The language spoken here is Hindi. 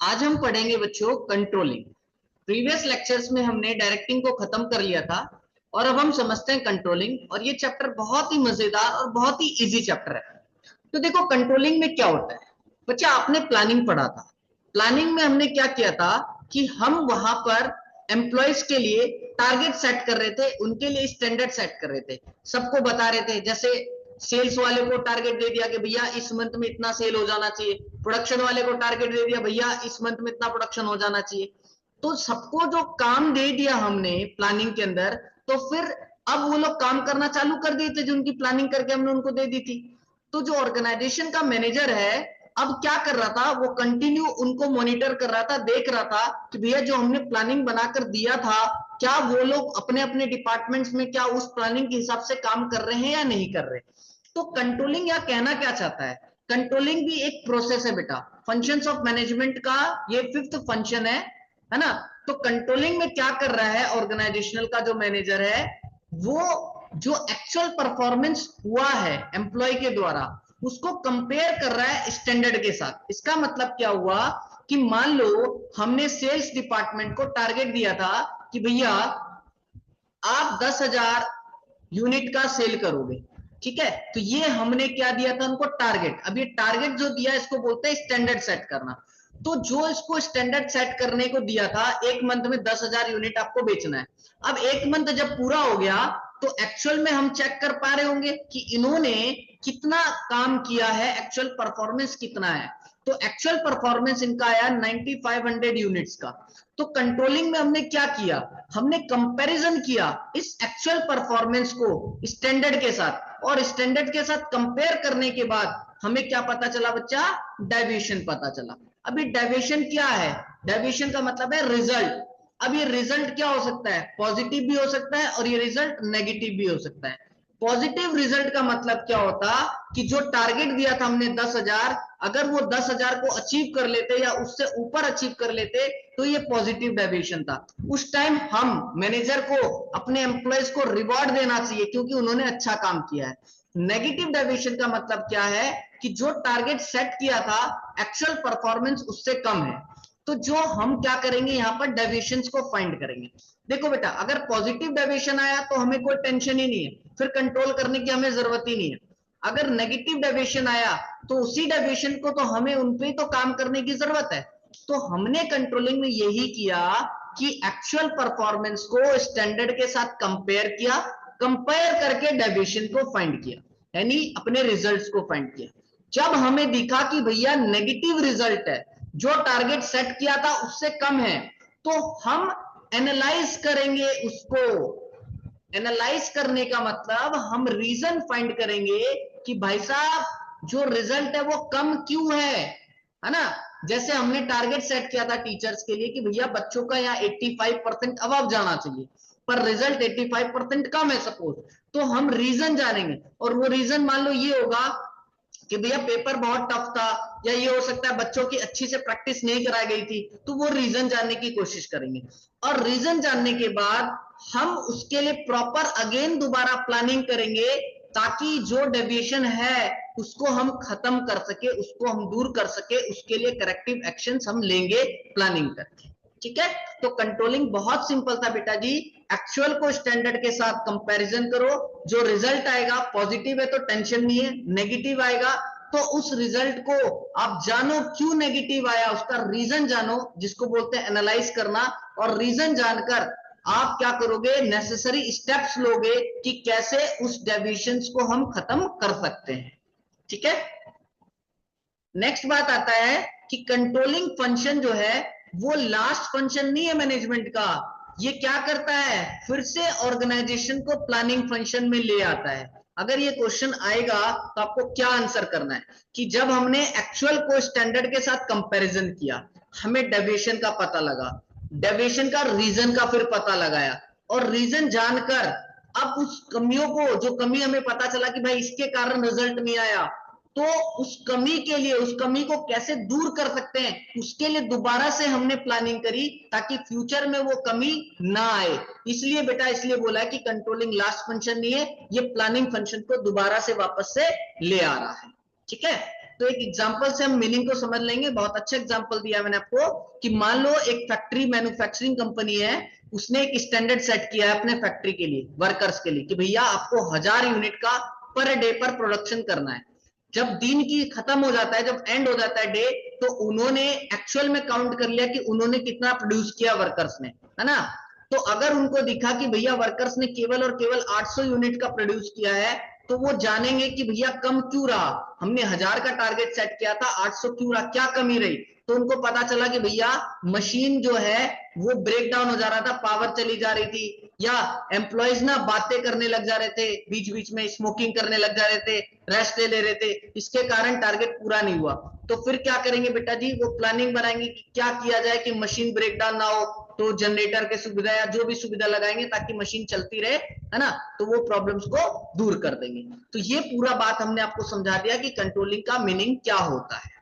आज हम पढ़ेंगे बच्चों कंट्रोलिंग। प्रीवियस लेक्चर्स में हमने डायरेक्टिंग को खत्म कर लिया था और अब हम समझते हैं कंट्रोलिंग। और ये चैप्टर बहुत ही मजेदार और बहुत ही इजी चैप्टर है। तो देखो कंट्रोलिंग में क्या होता है बच्चा, आपने प्लानिंग पढ़ा था। प्लानिंग में हमने क्या किया था कि हम वहां पर एम्प्लॉयज के लिए टारगेट सेट कर रहे थे, उनके लिए स्टैंडर्ड सेट कर रहे थे, सबको बता रहे थे। जैसे सेल्स वाले को टारगेट दे दिया कि भैया इस मंथ में इतना सेल हो जाना चाहिए, प्रोडक्शन वाले को टारगेट दे दिया भैया इस मंथ में इतना प्रोडक्शन हो जाना चाहिए। तो सबको जो काम दे दिया हमने प्लानिंग के अंदर, तो फिर अब वो लोग काम करना चालू कर दिए थे जो उनकी प्लानिंग करके हमने उनको दे दी थी। तो जो ऑर्गेनाइजेशन का मैनेजर है अब क्या कर रहा था, वो कंटिन्यू उनको मॉनिटर कर रहा था, देख रहा था कि भैया जो हमने प्लानिंग बनाकर दिया था क्या वो लोग अपने अपने डिपार्टमेंट्स में क्या उस प्लानिंग के हिसाब से काम कर रहे हैं या नहीं कर रहे। तो कंट्रोलिंग या कहना क्या चाहता है, कंट्रोलिंग भी एक प्रोसेस है बेटा, फंक्शंस ऑफ मैनेजमेंट का ये फिफ्थ फंक्शन है ना। तो कंट्रोलिंग में क्या कर रहा है ऑर्गेनाइजेशनल का जो मैनेजर है, वो जो एक्चुअल परफॉर्मेंस हुआ है एम्प्लॉय के द्वारा उसको कंपेयर कर रहा है स्टैंडर्ड के साथ। इसका मतलब क्या हुआ कि मान लो हमने सेल्स डिपार्टमेंट को टारगेट दिया था कि भैया आप 10,000 यूनिट का सेल करोगे, ठीक है। तो ये हमने क्या दिया था उनको टारगेट। अब ये टारगेट जो दिया इसको बोलते हैं स्टैंडर्ड सेट करना। तो जो इसको स्टैंडर्ड सेट करने को दिया था एक मंथ में 10,000 यूनिट आपको बेचना है। अब एक मंथ जब पूरा हो गया तो एक्चुअल में हम चेक कर पा रहे होंगे कि इन्होंने कितना काम किया है, एक्चुअल परफॉर्मेंस कितना है। तो एक्चुअल परफॉर्मेंस इनका आया 9500 यूनिट्स का। तो कंट्रोलिंग में हमने क्या किया, हमने कंपैरिजन किया इस एक्चुअल परफॉर्मेंस को स्टैंडर्ड के साथ, और स्टैंडर्ड के साथ कंपेयर करने के बाद हमें क्या पता चला बच्चा, डेविएशन पता चला। अभी डेविएशन क्या है, डेविएशन का मतलब है रिजल्ट। अब ये रिजल्ट क्या हो सकता है, पॉजिटिव भी हो सकता है और ये रिजल्ट नेगेटिव भी हो सकता है। पॉजिटिव रिजल्ट का मतलब क्या होता कि जो टारगेट दिया था हमने 10,000, अगर वो 10,000 को अचीव कर लेते या उससे ऊपर अचीव कर लेते तो ये पॉजिटिव डेविएशन था। उस टाइम हम मैनेजर को अपने एम्प्लॉयज को रिवॉर्ड देना चाहिए क्योंकि उन्होंने अच्छा काम किया है। नेगेटिव डेविएशन का मतलब क्या है कि जो टारगेट सेट किया था एक्चुअल परफॉर्मेंस उससे कम है। तो जो हम क्या करेंगे यहाँ पर डेविएशंस को फाइंड करेंगे। देखो बेटा, अगर पॉजिटिव डेविएशन आया तो हमें कोई टेंशन ही नहीं है, फिर कंट्रोल करने की हमें जरूरत ही नहीं है। अगर नेगेटिव डेविएशन आया तो उसी डेविएशन को तो हमें उन पे तो काम करने की जरूरत है। तो हमने कंट्रोलिंग में यही किया कि एक्चुअल परफॉर्मेंस को स्टैंडर्ड के साथ कंपेयर किया, कंपेयर करके डेविएशन को फाइंड किया, यानी अपने रिजल्ट्स को फाइंड किया। जब हमें दिखा कि भैया नेगेटिव रिजल्ट है, जो टारगेट सेट किया था उससे कम है, तो हम एनालाइज करेंगे उसको। एनालाइज करने का मतलब हम रीजन फाइंड करेंगे कि भाई साहब जो रिजल्ट है वो कम क्यों है ना। जैसे हमने टारगेट सेट किया था टीचर्स के लिए कि भैया बच्चों का यहाँ 85% अबव जाना चाहिए, पर रिजल्ट 85% कम है सपोज, तो हम रीजन जानेंगे। और वो रीजन मान लो ये होगा कि भैया पेपर बहुत टफ था, या ये हो सकता है बच्चों की अच्छी से प्रैक्टिस नहीं कराई गई थी, तो वो रीजन जानने की कोशिश करेंगे। और रीजन जानने के बाद हम उसके लिए प्रॉपर अगेन दोबारा प्लानिंग करेंगे ताकि जो डेविएशन है उसको हम खत्म कर सके, उसको हम दूर कर सके, उसके लिए करेक्टिव एक्शंस हम लेंगे प्लानिंग करके, ठीक है। तो कंट्रोलिंग बहुत सिंपल था बेटा जी, एक्चुअल को स्टैंडर्ड के साथ कंपैरिजन करो, जो रिजल्ट आएगा पॉजिटिव है तो टेंशन नहीं है, नेगेटिव आएगा तो उस रिजल्ट को आप जानो क्यों नेगेटिव आया, उसका रीजन जानो, जिसको बोलते हैं एनालाइज करना। और रीजन जानकर आप क्या करोगे, नेसेसरी स्टेप्स लोगे कि कैसे उस डेविएशंस को हम खत्म कर सकते हैं, ठीक है। नेक्स्ट बात आता है कि कंट्रोलिंग फंक्शन जो है वो लास्ट फंक्शन नहीं है मैनेजमेंट का। ये क्या करता है, फिर से ऑर्गेनाइजेशन को प्लानिंग फंक्शन में ले आता है। अगर ये क्वेश्चन आएगा तो आपको क्या आंसर करना है कि जब हमने एक्चुअल को स्टैंडर्ड के साथ कंपैरिजन किया, हमें डेविएशन का पता लगा, डेविएशन का रीजन का फिर पता लगाया, और रीजन जानकर अब उस कमियों को, जो कमी हमें पता चला कि भाई इसके कारण रिजल्ट नहीं आया, तो उस कमी के लिए, उस कमी को कैसे दूर कर सकते हैं उसके लिए दोबारा से हमने प्लानिंग करी ताकि फ्यूचर में वो कमी ना आए। इसलिए बेटा, इसलिए बोला है कि कंट्रोलिंग लास्ट फंक्शन नहीं है, ये प्लानिंग फंक्शन को दोबारा से वापस से ले आ रहा है, ठीक है। तो एक एग्जांपल से हम मीनिंग को समझ लेंगे। बहुत अच्छा एग्जांपल दिया मैंने आपको कि मान लो एक फैक्ट्री मैन्युफैक्चरिंग कंपनी है, उसने एक स्टैंडर्ड सेट किया है अपने फैक्ट्री के लिए, वर्कर्स के लिए, कि भैया आपको 1000 यूनिट का पर डे पर प्रोडक्शन करना है। जब दिन की खत्म हो जाता है, जब एंड हो जाता है डे, तो उन्होंने एक्चुअल में काउंट कर लिया कि उन्होंने कितना प्रोड्यूस किया वर्कर्स ने, है ना। तो अगर उनको दिखा कि भैया वर्कर्स ने केवल और केवल 800 यूनिट का प्रोड्यूस किया है, तो वो जानेंगे कि भैया कम क्यों रहा, हमने 1000 का टारगेट सेट किया था, 800 क्यों रहा, क्या कमी रही। तो उनको पता चला कि भैया मशीन जो है वो ब्रेक डाउन हो जा रहा था, पावर चली जा रही थी, या एम्प्लॉयज ना बातें करने लग जा रहे थे, बीच बीच में स्मोकिंग करने लग जा रहे थे, रेस्ट ले रहे थे, इसके कारण टारगेट पूरा नहीं हुआ। तो फिर क्या करेंगे बेटा जी, वो प्लानिंग बनाएंगे कि क्या किया जाए कि मशीन ब्रेक डाउन ना हो, तो जनरेटर के सुविधा या जो भी सुविधा लगाएंगे ताकि मशीन चलती रहे, है ना। तो वो प्रॉब्लम्स को दूर कर देंगे। तो ये पूरा बात हमने आपको समझा दिया कि कंट्रोलिंग का मीनिंग क्या होता है।